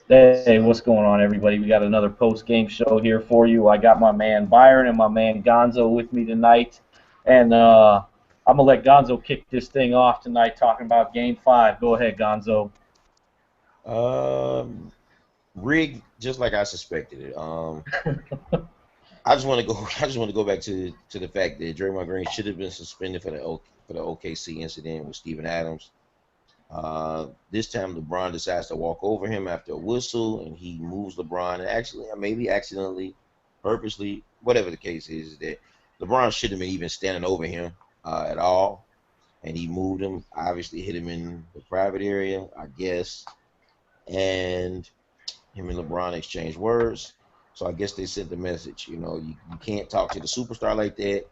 Hey, what's going on, everybody? We got another post-game show here for you. I got my man Byron and my man Gonzo with me tonight, and I'm gonna let Gonzo kick this thing off tonight, talking about Game 5. Go ahead, Gonzo. Um, Rigged, just like I suspected it. I just want to go. I just want to go back to the fact that Draymond Green should have been suspended for the OKC incident with Steven Adams. This time LeBron decides to walk over him after a whistle, and he moves LeBron. And actually, maybe accidentally, purposely, whatever the case is that LeBron shouldn't have been even standing over him at all, and he moved him. Obviously, hit him in the private area, I guess, and him and LeBron exchanged words. So I guess they sent the message, you can't talk to the superstar like that.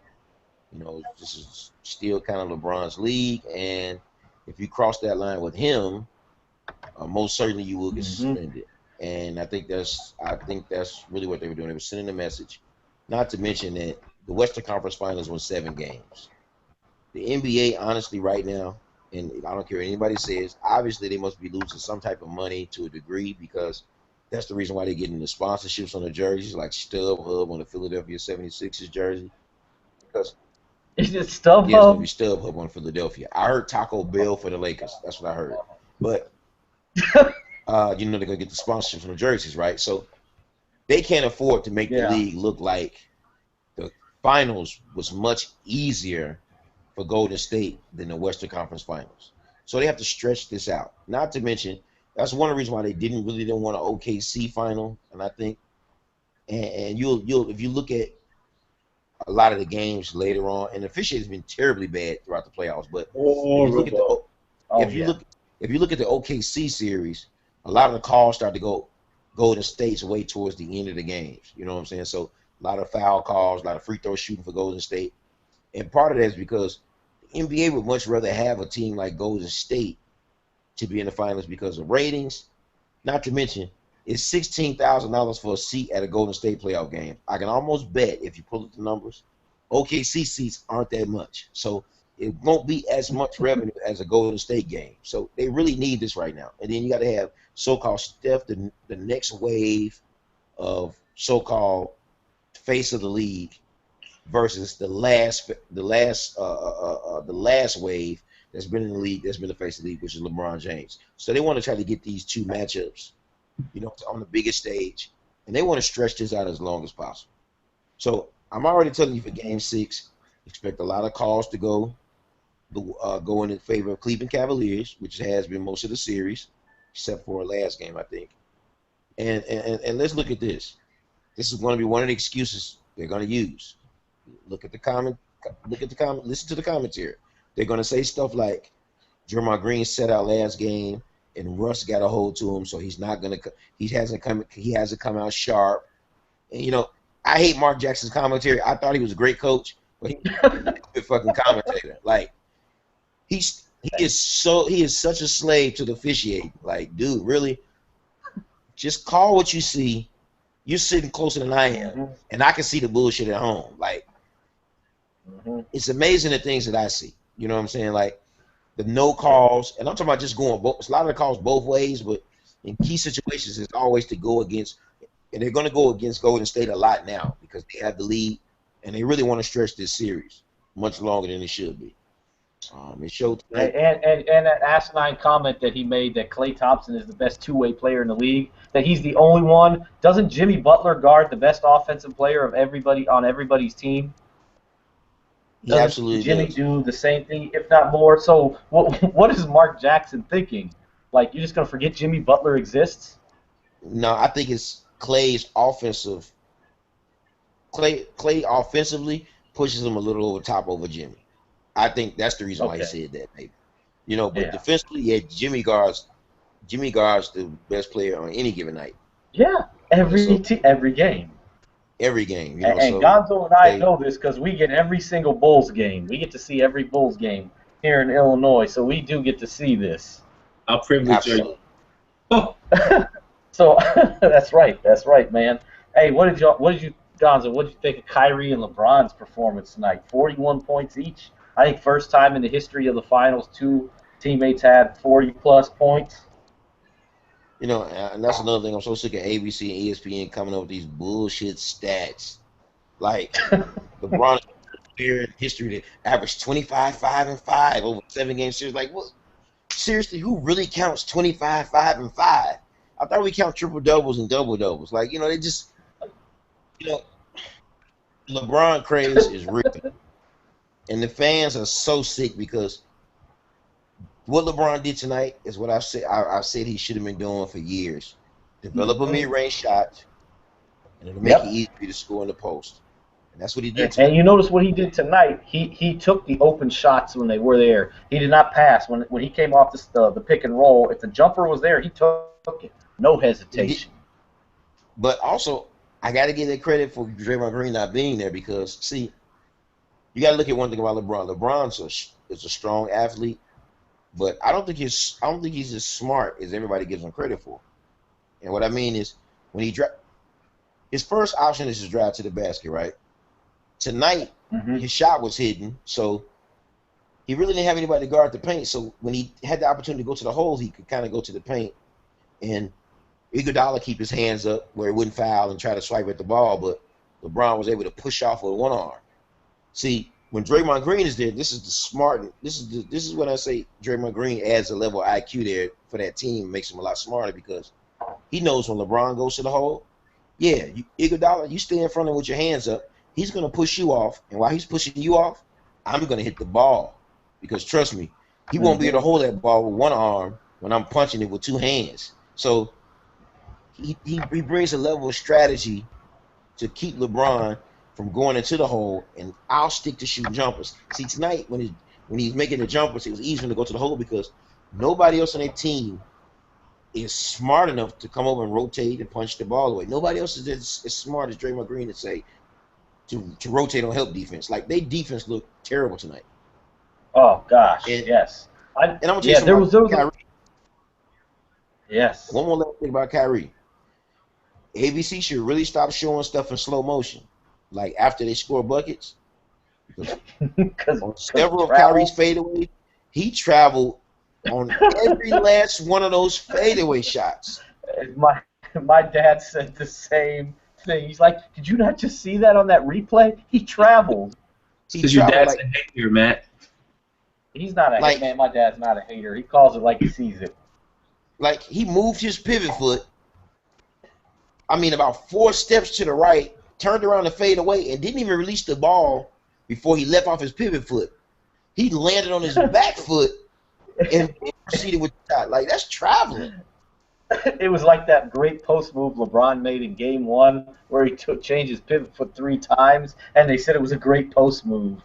This is still kind of LeBron's league, and if you cross that line with him, most certainly you will get Hmm. suspended. And I think that's really what they were doing. They were sending a message. Not to mention that the Western Conference Finals won 7 games. The NBA, honestly, right now, and I don't care what anybody says, obviously they must be losing some type of money to a degree because that's the reason why they're getting the sponsorships on the jerseys, like StubHub on the Philadelphia 76ers jersey. Because, Is it yeah, it's going to be StubHub? StubHub on Philadelphia. I heard Taco Bell for the Lakers. That's what I heard. But, they're going to get the sponsorships on the jerseys, right? So they can't afford to make the Yeah. league look like the finals was much easier for Golden State than the Western Conference Finals. So they have to stretch this out. Not to mention, that's one of the reasons why they didn't want an OKC final. And I think, and you'll if you look at a lot of the games later on, and the officiating has been terribly bad throughout the playoffs. But if you look at the Horrible. Oh if you yeah. look if you look at the OKC series, a lot of the calls start to go Golden State's way towards the end of the games. You know what I'm saying? So a lot of foul calls, a lot of free throw shooting for Golden State. And part of that is because the NBA would much rather have a team like Golden State to be in the finals because of ratings. Not to mention, it's $16,000 for a seat at a Golden State playoff game. I can almost bet if you pull up the numbers, OKC seats aren't that much. So it won't be as much revenue as a Golden State game. So they really need this right now. And then you got to have so-called Steph, the next wave of so-called face of the league versus the last wave that's been in the league, that's been the face of the league, which is LeBron James. So they want to try to get these two matchups, on the biggest stage, and they want to stretch this out as long as possible. So I'm already telling you for Game 6, expect a lot of calls to go in favor of Cleveland Cavaliers, which has been most of the series, except for last game, I think. And let's look at this. This is going to be one of the excuses they're going to use. Look at the comment. Look at the comment. Listen to the commentary. They're gonna say stuff like, "Draymond Green set out last game, and Russ got a hold to him, so he's not gonna. He hasn't come. He hasn't come out sharp." And I hate Mark Jackson's commentary. I thought he was a great coach, but he's a stupid fucking commentator. Like he is such a slave to the officiating. Like, dude, really, just call what you see. You're sitting closer than I am, Hmm. and I can see the bullshit at home. Like, Hmm. it's amazing the things that I see. You know what I'm saying? Like the no calls, and I'm talking about just going both. A lot of the calls both ways, but in key situations, it's always to go against, and they're going to go against Golden State a lot now because they have the lead, and they really want to stretch this series much longer than it should be. It showed tonight. And that asinine comment that he made that Klay Thompson is the best two-way player in the league, that he's the only one. Doesn't Jimmy Butler guard the best offensive player of everybody on everybody's team? He Doesn't absolutely Jimmy does. do the same thing, if not more? So what is Mark Jackson thinking? Like, you're just gonna forget Jimmy Butler exists? No, I think it's Clay's offensive. Clay offensively pushes him a little over top over Jimmy. I think that's the reason why he Okay. said that, maybe. But Yeah. defensively, yeah, Jimmy guards the best player on any given night. Yeah. So Every game. every game, And so Gonzo and I they know this because we get every single Bulls game. We get to see every Bulls game here in Illinois, so we do get to see this. How privileged are you? absolutely. Oh, So that's right, man. Hey, what did you, Gonzo? What did you think of Kyrie and LeBron's performance tonight? 41 points each. I think first time in the history of the finals, two teammates had 40 plus points. And that's another thing. I'm so sick of ABC and ESPN coming up with these bullshit stats. Like LeBron clear in history that averaged 25, 5, and 5 over 7 game series. Like, what? Seriously, who really counts 25, 5, and 5? I thought we count triple doubles and double doubles. Like, they just, you know, LeBron craze is real, and the fans are so sick because what LeBron did tonight is what I said he should have been doing for years. Develop a mid-range shot, and it'll make it Yep. easy to score in the post. And that's what he did And tonight. you notice what he did tonight. He took the open shots when they were there. He did not pass when he came off the pick and roll. If the jumper was there, he took it. No hesitation. But also, I got to give that credit for Draymond Green not being there because, see, you got to look at one thing about LeBron. Is a strong athlete, but I don't think he's as smart as everybody gives him credit for. And what I mean is, when his first option is to drive to the basket, right? Tonight, his shot was hidden, so he really didn't have anybody to guard the paint. So when he had the opportunity to go to the hole, he could kind of go to the paint, and Iguodala keep his hands up where he wouldn't foul and try to swipe at the ball, but LeBron was able to push off with one arm. See, when Draymond Green is there, this is the smart. This is what I say. Draymond Green adds a level of IQ there for that team, makes him a lot smarter because he knows when LeBron goes to the hole. Yeah, Iguodala, you stay in front of him with your hands up. He's gonna push you off, and while he's pushing you off, I'm gonna hit the ball because trust me, he won't be able to hold that ball with one arm when I'm punching it with two hands. So he brings a level of strategy to keep LeBron from going into the hole, and I'll stick to shoot jumpers. See, tonight when he's making the jumpers, it was easy for him to go to the hole because nobody else on that team is smart enough to come over and rotate and punch the ball away. Nobody else is as smart as Draymond Green to say to rotate on help defense. Like, their defense looked terrible tonight. Oh gosh, And, yes. and I'm gonna tell you something about Kyrie. Yes. One more last thing about Kyrie. ABC should really stop showing stuff in slow motion, like after they score buckets. Because on several of Kyrie's fadeaways, he traveled on every last one of those fadeaway shots. My dad said the same thing. He's like, "Did you not just see that on that replay? He traveled." Because your dad's a hater, Matt. He's not a hater, man. My dad's not a hater. He calls it like he sees it. Like, he moved his pivot foot, about 4 steps to the right, turned around and fade away, and didn't even release the ball before he left off his pivot foot. He landed on his back foot and proceeded with the shot. Like, that's traveling. It was like that great post move LeBron made in Game 1 where he changed his pivot foot 3 times, and they said it was a great post move.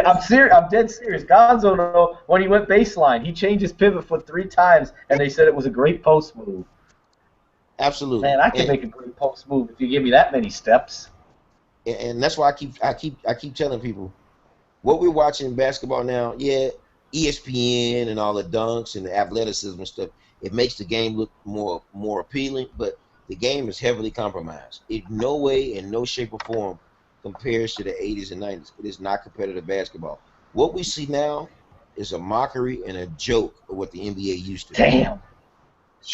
I'm serious. I'm dead serious. Gonzo, though, when he went baseline, he changed his pivot foot 3 times, and they said it was a great post move. Absolutely. Man, I can make a great post move if you give me that many steps. And that's why I keep telling people, what we're watching in basketball now, yeah, ESPN and all the dunks and the athleticism and stuff, it makes the game look more appealing, but the game is heavily compromised. It no way, in no shape or form, compares to the 80s and 90s. It is not competitive basketball. What we see now is a mockery and a joke of what the NBA used to be. Damn.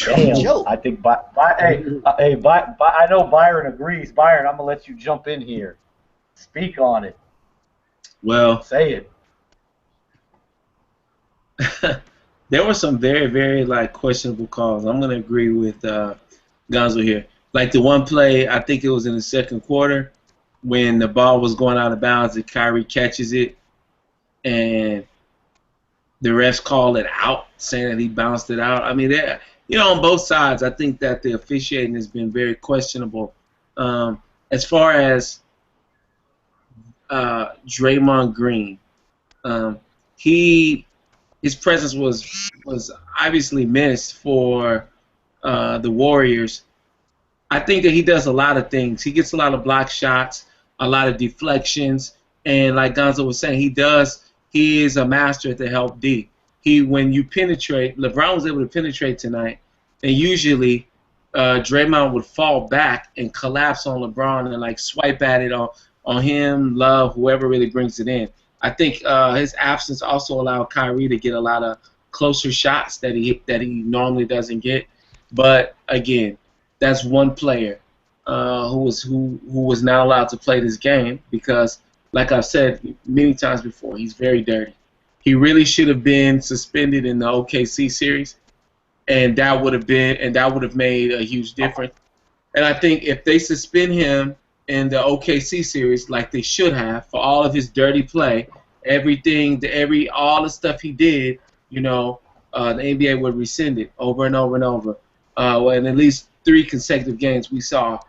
I think, I know Byron agrees. Byron, I'm going to let you jump in here. Speak on it. Well, say it. There were some very, very questionable calls. I'm going to agree with Gonzo here. Like the one play, I think it was in the second quarter, when the ball was going out of bounds and Kyrie catches it, and the refs called it out, saying that he bounced it out. I mean, on both sides, I think that the officiating has been very questionable. As far as Draymond Green, his presence was obviously missed for the Warriors. I think that he does a lot of things. He gets a lot of block shots, a lot of deflections, and like Gonzo was saying, he is a master at the help D. When you penetrate, LeBron was able to penetrate tonight, and usually Draymond would fall back and collapse on LeBron and swipe at it on him, Love, whoever really brings it in. I think his absence also allowed Kyrie to get a lot closer shots that he normally doesn't get. But again, that's one player who was not allowed to play this game because, like I've said many times before, he's very dirty. He really should have been suspended in the OKC series, and that would have made a huge difference. And I think if they suspend him in the OKC series, like they should have, for all of his dirty play, all the stuff he did, the NBA would rescind it over and over and over. In at least 3 consecutive games, we saw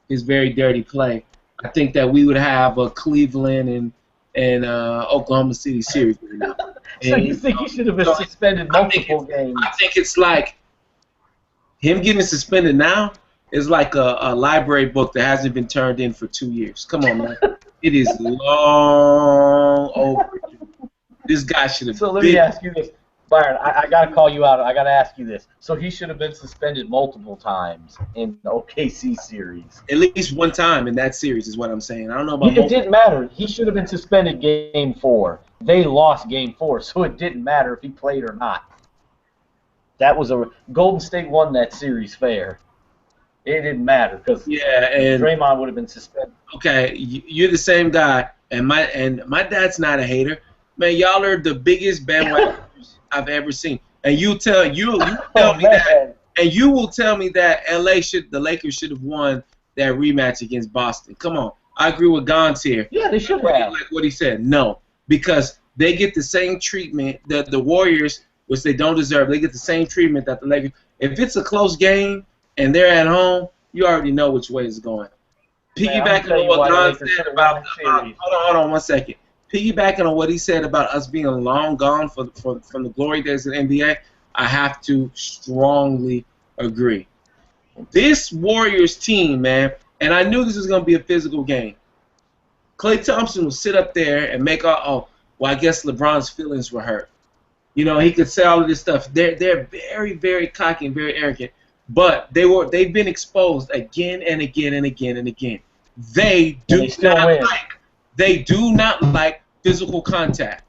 his very dirty play. I think that we would have a Cleveland and Oklahoma City series right now. So you think he should have been suspended multiple games? I think it's like him getting suspended now is like a library book that hasn't been turned in for 2 years. Come on, man. It is long overdue. This guy should have So let me ask you this. Byron, I got to call you out. I got to ask you this. So he should have been suspended multiple times in the OKC series. At least one time in that series is what I'm saying. I don't know about It didn't matter. He should have been suspended game 4. They lost game 4, so it didn't matter if he played or not. That was Golden State won that series fair. It didn't matter because and Draymond would have been suspended. Okay, you're the same guy, and my dad's not a hater. Man, y'all are the biggest bandwagoners I've ever seen. And you will tell me that, and you will tell me that the Lakers should have won that rematch against Boston. Come on, I agree with Gonz here. Yeah, they should have. Like what he said, no, because they get the same treatment that the Warriors, which they don't deserve. They get the same treatment that the Lakers. If it's a close game and they're at home, you already know which way it's going. Piggybacking on what Gonz said about hold on 1 second. Piggybacking on what he said about us being long gone from the glory days of the NBA, I have to strongly agree. This Warriors team, man, and I knew this was going to be a physical game. Klay Thompson will sit up there and make well, I guess LeBron's feelings were hurt. He could say all of this stuff. They're very, very cocky and very arrogant, but they've been exposed again and again and again and again. They do not like physical contact.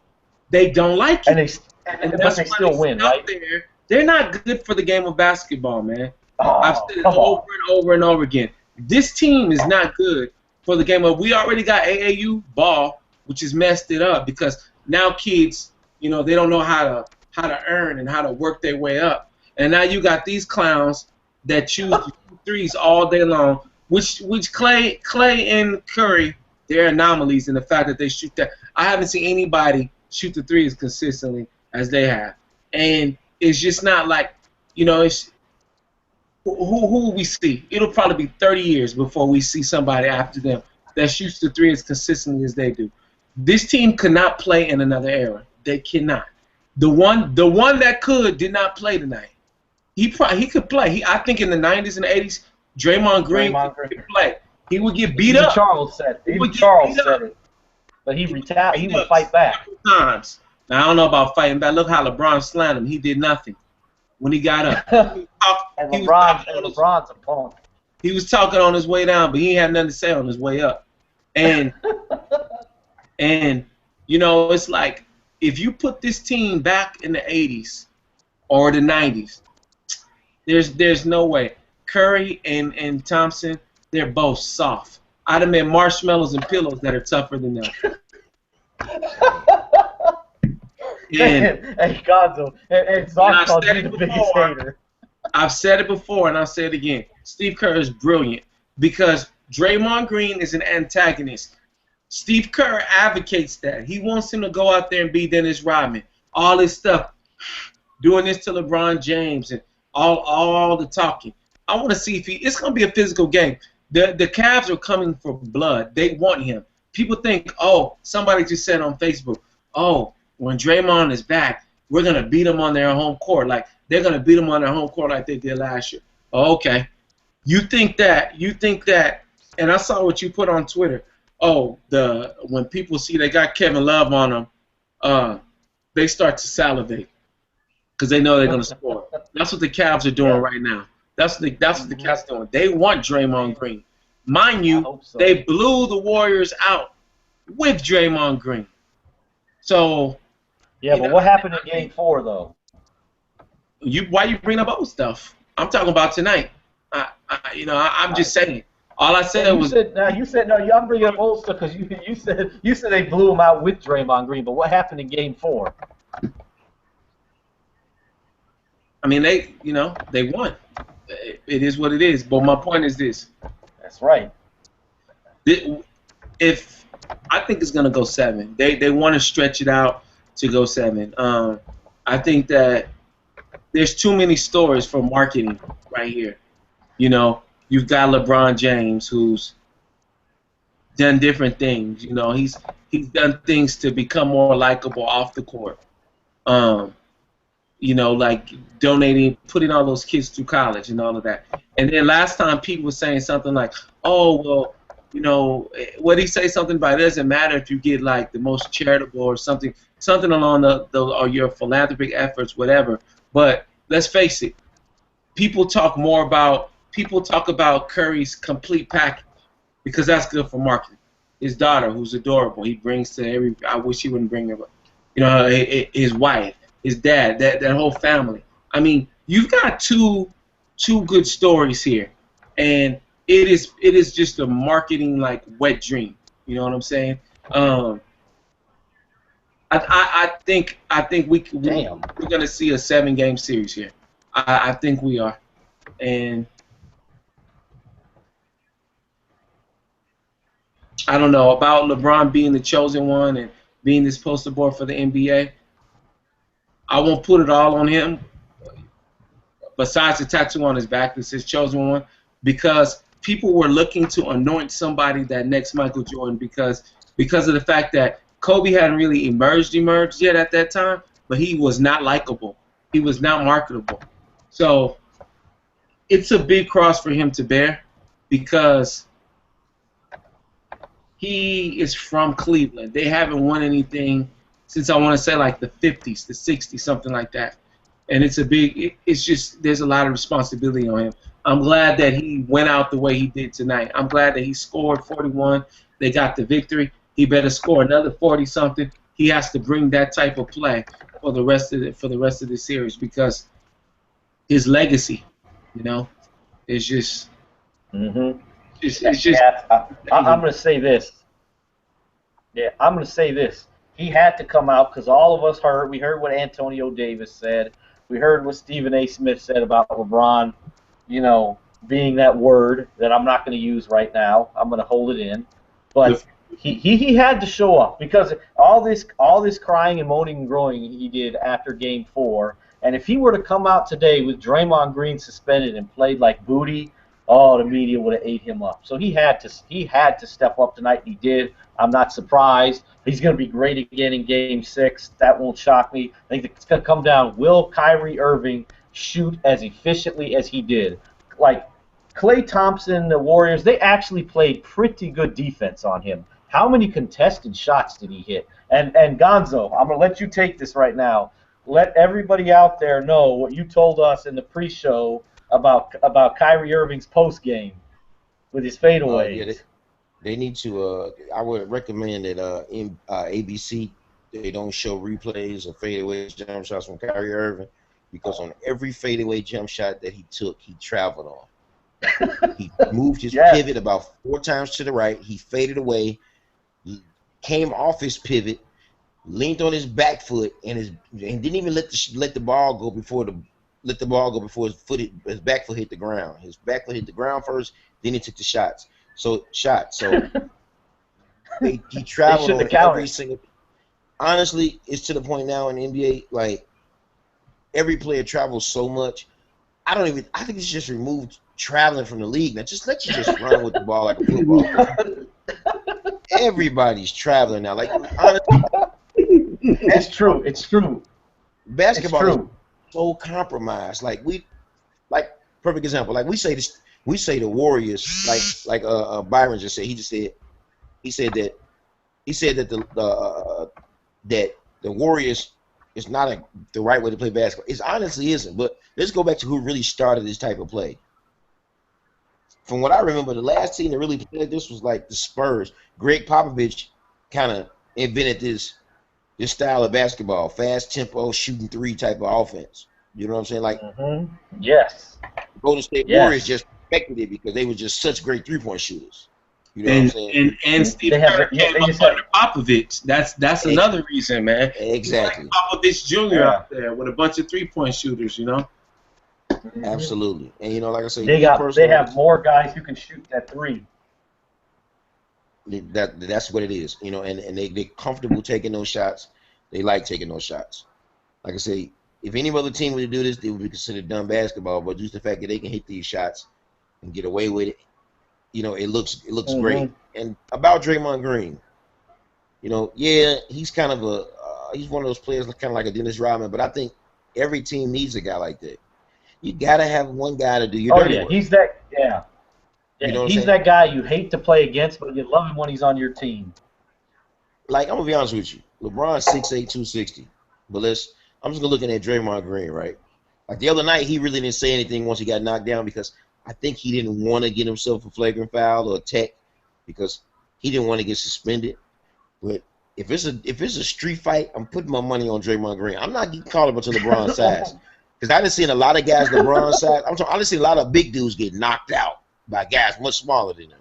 They don't like it. But they still win, right? They're not good for the game of basketball, man. Oh, I've said it over and over and over again. This team is not good for the game of. We already got AAU ball, which has messed it up because now kids, they don't know how to earn and how to work their way up. And now you got these clowns that choose to shoot threes all day long, which Clay and Curry, they're anomalies in the fact that they shoot that. I haven't seen anybody shoot the three as consistently as they have. And it's just not like, it's who will we see? It'll probably be 30 years before we see somebody after them that shoots the three as consistently as they do. This team could not play in another era. They cannot. The one that could did not play tonight. He could play. I think in the 90s and the 80s, Draymond Green could play. He would get beat up. Charles said it. But he retaliated. He would fight back. Times. Now I don't know about fighting back. Look how LeBron slammed him. He did nothing when he got up. LeBron's a punk. He was talking on his way down, but he had nothing to say on his way up. And it's like if you put this team back in the 80s or the 90s, there's no way. Curry and Thompson, they're both soft. I'd have met marshmallows and pillows that are tougher than them. Hey, Gonzo, and Zark called you the biggest hater. I've said it before, and I'll say it again. Steve Kerr is brilliant because Draymond Green is an antagonist. Steve Kerr advocates that. He wants him to go out there and be Dennis Rodman. All this stuff, doing this to LeBron James and all the talking. I want to see if it's going to be a physical game. The Cavs are coming for blood. They want him. People think, somebody just said on Facebook, when Draymond is back, we're going to beat them on their home court. Like, they're going to beat them on their home court like they did last year. Okay. You think that, and I saw what you put on Twitter. When people see they got Kevin Love on them, they start to salivate because they know they're going to score. That's what the Cavs are doing right now. That's what the Cavs are doing. They want Draymond Green. Mind you, they blew the Warriors out with Draymond Green. So. Yeah, but what happened in Game 4 though? Why you bring up old stuff? I'm talking about tonight. I'm just saying. All I said was. You said no. I'm bringing up old stuff because you said they blew him out with Draymond Green. But what happened in Game 4? I mean, they won. It is what it is. But my point is this. That's right. If I think it's gonna go 7. They want to stretch it out to go 7. I think that there's too many stories for marketing right here. You've got LeBron James, who's done different things. He's done things to become more likable off the court. Like donating, putting all those kids through college and all of that. And then last time Pete was saying something like, "Oh, well, what he say something about it doesn't matter if you get like the most charitable or something along the or your philanthropic efforts, whatever." But let's face it, people talk about Curry's complete package because that's good for marketing. His daughter, who's adorable, he brings to every. I wish he wouldn't bring her, but his wife, his dad, that whole family. I mean, you've got two good stories here, and it is just a marketing like wet dream. You know what I'm saying? I think we're gonna see a 7-game series here. I think we are, and I don't know about LeBron being the chosen one and being this poster boy for the NBA. I won't put it all on him. Besides the tattoo on his back that says chosen one, because people were looking to anoint somebody that next Michael Jordan because of the fact that Kobe hadn't really emerged yet at that time, but he was not likable. He was not marketable. So it's a big cross for him to bear because he is from Cleveland. They haven't won anything since I want to say like the 50s, the 60s, something like that. And it's just there's a lot of responsibility on him. I'm glad that he went out the way he did tonight. I'm glad that he scored 41. They got the victory. He better score another 40-something. He has to bring that type of play for the rest of the series because his legacy, is just. Mm-hmm. It's just. Yeah, I'm going to say this. Yeah, I'm going to say this. He had to come out because all of us heard. We heard what Antonio Davis said. We heard what Stephen A. Smith said about LeBron, being that word that I'm not going to use right now. I'm going to hold it in. But he had to show up because all this crying and moaning and groaning he did after Game 4. And if he were to come out today with Draymond Green suspended and played like booty, the media would have ate him up. So he had to step up tonight. He did. I'm not surprised. He's going to be great again in Game 6. That won't shock me. I think it's going to come down. Will Kyrie Irving shoot as efficiently as he did? Like Klay Thompson, the Warriors, they actually played pretty good defense on him. How many contested shots did he hit? And Gonzo, I'm going to let you take this right now. Let everybody out there know what you told us in the pre-show about Kyrie Irving's post game with his fadeaways. Yeah, they need to. I would recommend that in ABC they don't show replays of fadeaway jump shots from Kyrie Irving because on every fadeaway jump shot that he took, he traveled on. He moved his pivot about 4 times to the right. He faded away, came off his pivot, leaned on his back foot, and didn't even let the ball go before his back foot hit the ground. His back foot hit the ground first, then he took the shots. So he traveled on every single. Honestly, it's to the point now in the NBA, like every player travels so much. I think it's just removed traveling from the league. Now just let you just run with the ball like a football. Everybody's traveling now. Like honestly, it's true. It's true. Basketball is so compromised. Like perfect example. Like we say the Warriors. Like Byron just said. He said that the Warriors is not the right way to play basketball. It honestly isn't. But let's go back to who really started this type of play. From what I remember, the last team that really played this was like the Spurs. Greg Popovich kind of invented this style of basketball, fast tempo, shooting 3 type of offense. You know what I'm saying? Like Yes. Golden State Warriors Yes. just perfected it because they were just such great 3-point shooters. You know what I'm And saying? and Steve They have Kerr yeah. came They up just have under Popovich. That's Ex- another reason, man. He's like exactly. Popovich Jr. yeah. out there with a bunch of 3-point shooters, you know. Mhm. Absolutely. And you know, like I say, They me got. They personally, have more guys who can shoot that three. that's what it is. You know, and they're comfortable taking those shots. They like taking those shots. Like I say, if any other team were to do this, they would be considered dumb basketball. But just the fact that they can hit these shots and get away with it, you know, it looks Hmm. great. And about Draymond Green, you know, yeah, he's kind of he's one of those players kind of like a Dennis Rodman. But I think every team needs a guy like that. You gotta have one guy to do your Oh dirty yeah, work. he's that. Yeah. You Yeah, know what I'm he's saying? that guy you hate to play against, but you love him when he's on your team. Like I'm gonna be honest with you, LeBron's 6'8", 260. But I'm just gonna looking at Draymond Green, right? Like the other night, he really didn't say anything once he got knocked down because I think he didn't want to get himself a flagrant foul or a tech because he didn't want to get suspended. But if it's a street fight, I'm putting my money on Draymond Green. I'm not getting caught up into LeBron's size because I done seen a lot of guys LeBron's size. I done seen a lot of big dudes get knocked out by guys much smaller than them.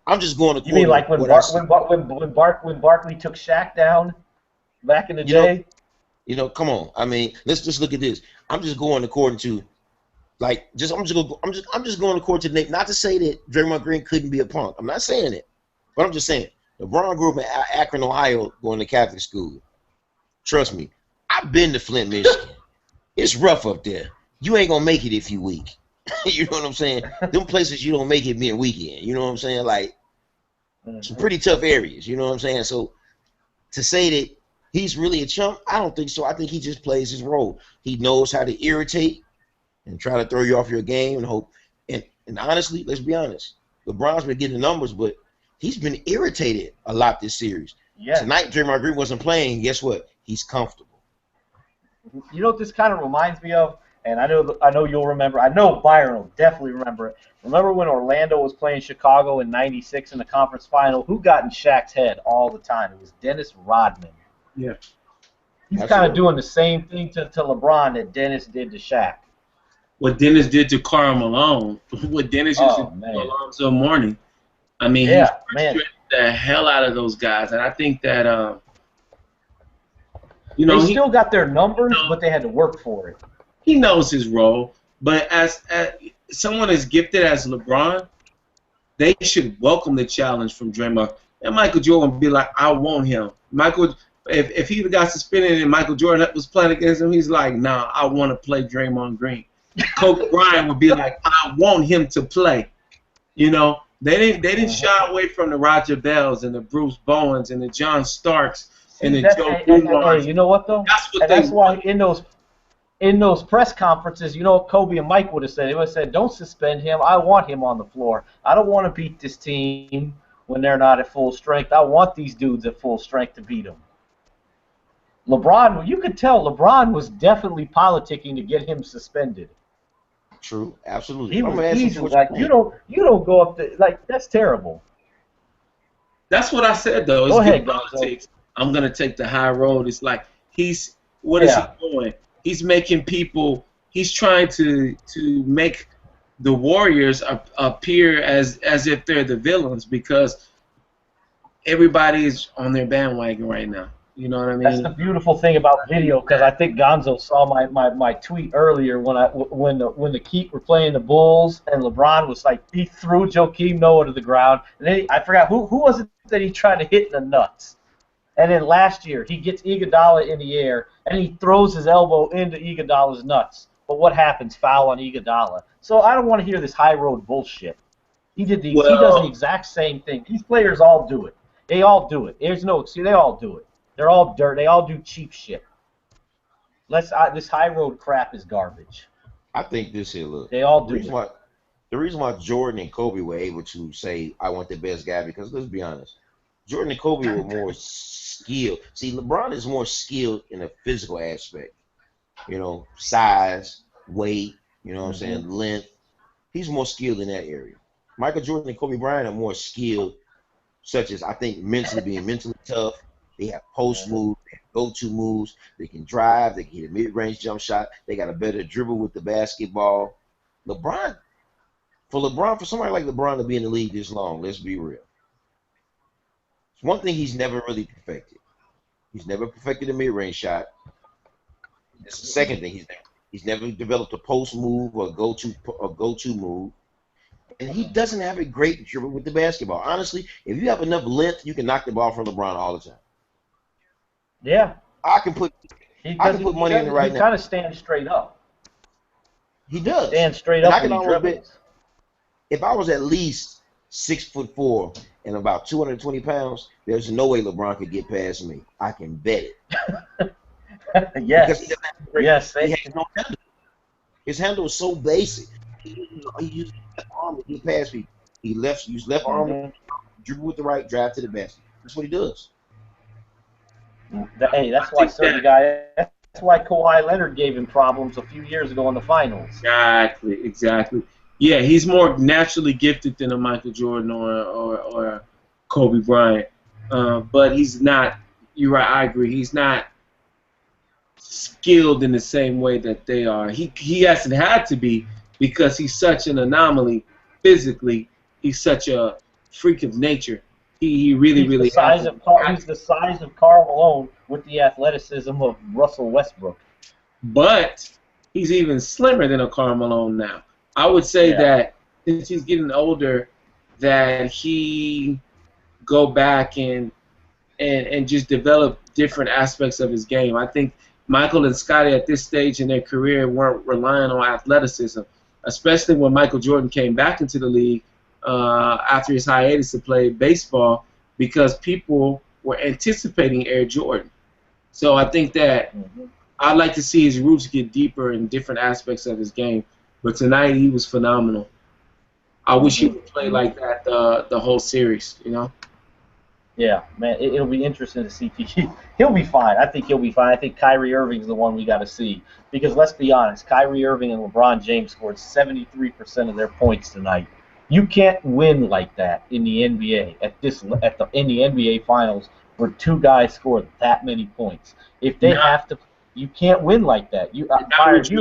I'm just going You mean according to like when what I see. when Barkley took Shaq down back in the You know, day? come on. I mean, let's just look at this. I'm just going according to I'm just going according to Nick. Not to say that Draymond Green couldn't be a punk. I'm not saying it, but I'm just saying LeBron grew up in Akron, Ohio, going to Catholic school. Trust me, I've been to Flint, Michigan. It's rough up there. You ain't gonna make it if you weak. You know what I'm saying? Them places you don't make it being weekend. You know what I'm saying? Like some Mhm. pretty tough areas. You know what I'm saying? So to say that he's really a chump, I don't think so. I think he just plays his role. He knows how to irritate and try to throw you off your game and hope. And honestly, let's be honest. LeBron's been getting the numbers, but he's been irritated a lot this series. Yes. Tonight, Draymond Green wasn't playing. Guess what? He's comfortable. You know what this kind of reminds me of? And I know you'll remember. I know Byron will definitely remember it. Remember when Orlando was playing Chicago in '96 in the conference final? Who got in Shaq's head all the time? It was Dennis Rodman. Yeah. He's kind of Absolutely. doing the same thing to LeBron that Dennis did to Shaq. What Dennis did to Karl Malone, what Dennis used to Oh do to man. Alonzo Mourning. I mean, he Yeah, man. frustrated the hell out of those guys, and I think that you They know still got their numbers, but they had to work for it. he knows his role. But as someone as gifted as LeBron, they should welcome the challenge from Draymond. And Michael Jordan would be like, I want him. If he got suspended and Michael Jordan was playing against him, he's like, nah, I want to play Draymond Green. Kobe Bryant would be like, I want him to play. You know, they didn't shy away from the Roger Bells and the Bruce Bowens and the John Starks and See, the that's Joe hey, Dumars. you know what though? That's what And they that's why want. in those press conferences, you know what Kobe and Mike would have said? They would have said, "Don't suspend him. I want him on the floor. I don't want to beat this team when they're not at full strength. I want these dudes at full strength to beat them." LeBron, you could tell LeBron was definitely politicking to get him suspended. True. Absolutely. He But I'm was gonna ask you easily what you like, you think. don't go up there like that's terrible. That's what I said though. It's Go good ahead, Gonzo. politics. I'm gonna take the high road. It's like what is he Yeah. doing? He's making people. He's trying to make the Warriors appear as if they're the villains because everybody's on their bandwagon right now. You know what I That's the mean? beautiful thing about video because I think Gonzo saw my tweet earlier when the Heat were playing the Bulls and LeBron was like he threw Joakim Noah to the ground and then I forgot who was it that he tried to hit in the nuts. And then last year he gets Iguodala in the air and he throws his elbow into Iguodala's nuts. But what happens? Foul on Iguodala. So I don't want to hear this high road bullshit. He does the Well, exact same thing. These players all do it. They all do it. There's no excuse. They all do it. They're all dirt. They all do cheap shit. This high road crap is garbage. I think this here. Look, They all the do reason it. why the reason why Jordan and Kobe were able to say I want the best guy because let's be honest, Jordan and Kobe were more skilled. See, LeBron is more skilled in a physical aspect. You know, size, weight. You know what I'm Hmm. saying, length. He's more skilled in that area. Michael Jordan and Kobe Bryant are more skilled, such as I think mentally being mentally tough. They have post Hmm. move, go-to moves. They can drive. They can hit a mid-range jump shot. They got a better dribble with the basketball. For somebody like LeBron to be in the league this long, let's be real. It's one thing he's never really perfected. He's never perfected a mid-range shot. That's the second thing he's never developed a post move or a go-to move. And he doesn't have a great dribble with the basketball. Honestly, if you have enough length, you can knock the ball from LeBron all the time. Yeah. I can put money in it right now. He kind of stands straight up. He does. Stand straight up when he dribbles. If I was at least 6'4" and about 220 pounds, there's no way LeBron could get past me. I can bet it. Yes. He has no handle. His handle is so basic. He uses left arm to get past people. He use left arm to dribble with the right, drive to the basket. That's what he does. Hey, that's why That's why Kawhi Leonard gave him problems a few years ago in the finals. Exactly. Yeah, he's more naturally gifted than a Michael Jordan or Kobe Bryant. But he's not. You're right. I agree. He's not skilled in the same way that they are. He hasn't had to be because he's such an anomaly physically. He's such a freak of nature. He really he's the size of Karl Malone with the athleticism of Russell Westbrook. But he's even slimmer than a Karl Malone now. I would say that since he's getting older, that he go back and just develop different aspects of his game. I think Michael and Scottie at this stage in their career weren't relying on athleticism, especially when Michael Jordan came back into the league after his hiatus to play baseball, because people were anticipating Air Jordan. So I think that I'd like to see his roots get deeper in different aspects of his game. But tonight he was phenomenal. I wish he would play like that the whole series, you know? Yeah, man, it'll be interesting to see. He'll be fine. I think he'll be fine. I think Kyrie Irving's the one we got to see. Because let's be honest, Kyrie Irving and LeBron James scored 73% of their points tonight. You can't win like that in the NBA in the NBA Finals where two guys scored that many points. If they have to, you can't win like that. You cannot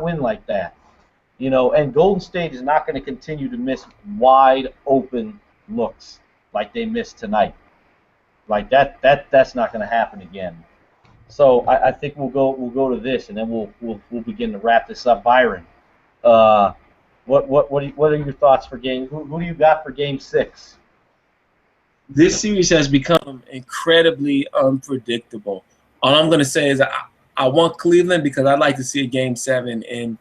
win like that. You know, and Golden State is not going to continue to miss wide open looks like they missed tonight. Like that's not going to happen again. So I think we'll go to this, and then we'll begin to wrap this up. Byron, what are your thoughts for game? Who do you got for Game 6? This series has become incredibly unpredictable. All I'm going to say is I want Cleveland because I'd like to see a Game 7 in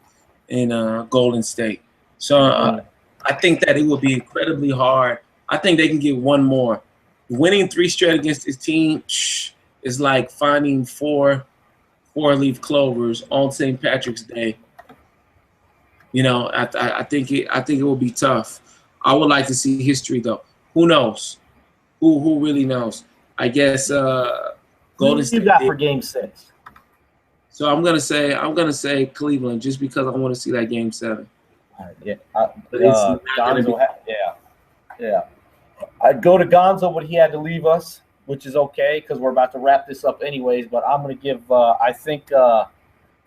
Golden State. So I think that it will be incredibly hard. I think they can get one more. Winning 3 straight against this team is like finding four-leaf clovers on St. Patrick's Day. You know, I think it will be tough. I would like to see history though. Who knows? Who really knows? I guess Golden State. Who you got for Game 6? So I'm gonna say Cleveland just because I want to see that Game 7. Yeah. Yeah. I'd go to Gonzo, but he had to leave us, which is okay because we're about to wrap this up anyways. But I'm gonna give. I think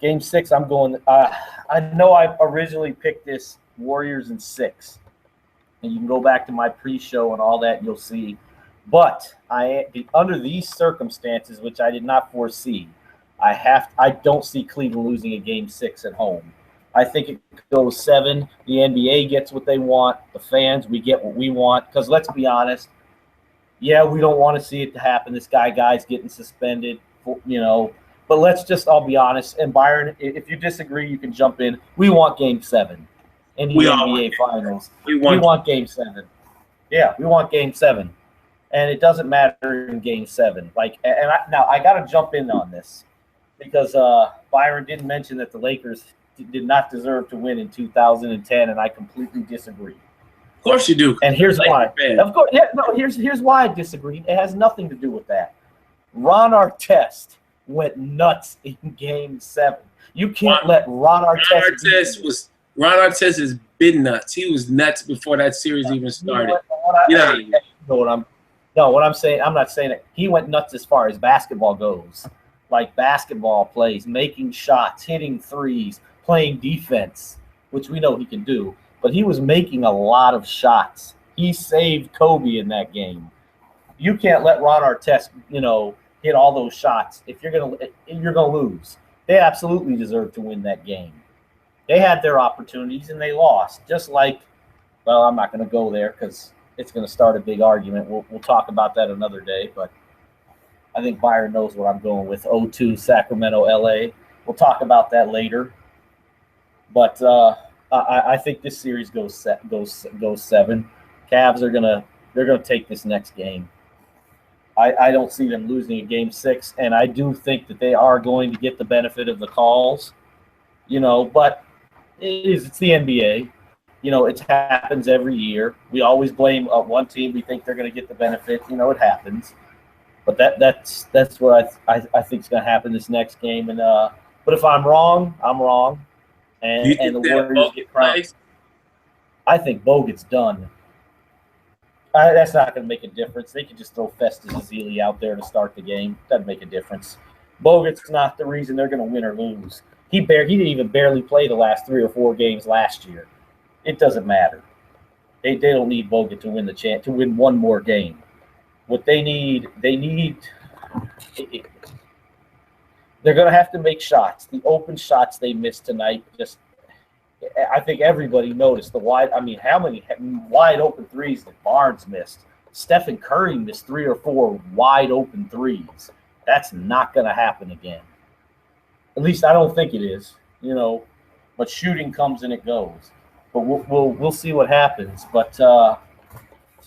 Game 6. I'm going. I know I originally picked this Warriors in 6, and you can go back to my pre-show and all that, and you'll see. But under these circumstances, which I did not foresee, I don't see Cleveland losing a Game 6 at home. I think it goes 7. The NBA gets what they want. The fans, we get what we want. Because let's be honest, yeah, we don't want to see it happen. This guy's getting suspended, you know. But let's just all be honest. And Byron, if you disagree, you can jump in. We want Game 7 in the NBA Finals. We want Game 7. Yeah, we want Game 7. And it doesn't matter in Game 7. Now I got to jump in on this because Byron didn't mention that the Lakers did not deserve to win in 2010, and I completely disagree. Of course you do. And here's why. Of course, here's why I disagree. It has nothing to do with that. Ron Artest went nuts in Game 7. You can't let Ron Artest. Ron Artest has been nuts. He was nuts before that series even started. No, what I'm saying, I'm not saying it. He went nuts as far as basketball goes. Like basketball plays, making shots, hitting threes, playing defense, which we know he can do. But he was making a lot of shots. He saved Kobe in that game. You can't let Ron Artest, hit all those shots. If you're gonna lose. They absolutely deserve to win that game. They had their opportunities and they lost. Just like, well, I'm not going to go there because it's going to start a big argument. We'll talk about that another day. But I think Byron knows what I'm going with. 0-2 Sacramento, LA. We'll talk about that later. But I think this series goes 7. Cavs they're gonna take this next game. I don't see them losing a game 6, and I do think that they are going to get the benefit of the calls. But it's the NBA. It happens every year. We always blame one team. We think they're going to get the benefit. It happens. But that's what I think is going to happen this next game. And but if I'm wrong, I'm wrong. And the Warriors get crowned. I think Bo gets done. That's not going to make a difference. They could just throw Festus Ezeli out there to start the game. Doesn't make a difference. Bogut's not the reason they're going to win or lose. He didn't even barely play the last 3 or 4 games last year. It doesn't matter. They don't need Bogut to win to win one more game. What they need, they're going to have to make shots. The open shots they missed tonight, I think everybody noticed the wide. I mean, how many wide open threes that Barnes missed? Stephen Curry missed 3 or 4 wide open threes. That's not going to happen again. At least I don't think it is. But shooting comes and it goes. But we'll see what happens. But so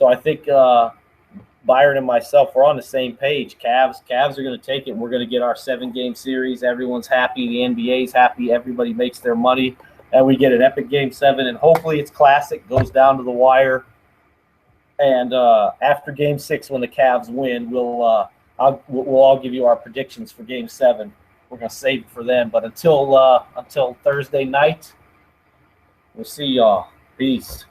I think Byron and myself we're on the same page. Cavs are going to take it. We're going to get our 7-game series. Everyone's happy. The NBA's happy. Everybody makes their money. And we get an epic Game 7, and hopefully it's classic, goes down to the wire. And after Game 6, when the Cavs win, we'll all give you our predictions for Game 7. We're going to save it for them. But until Thursday night, we'll see y'all. Peace.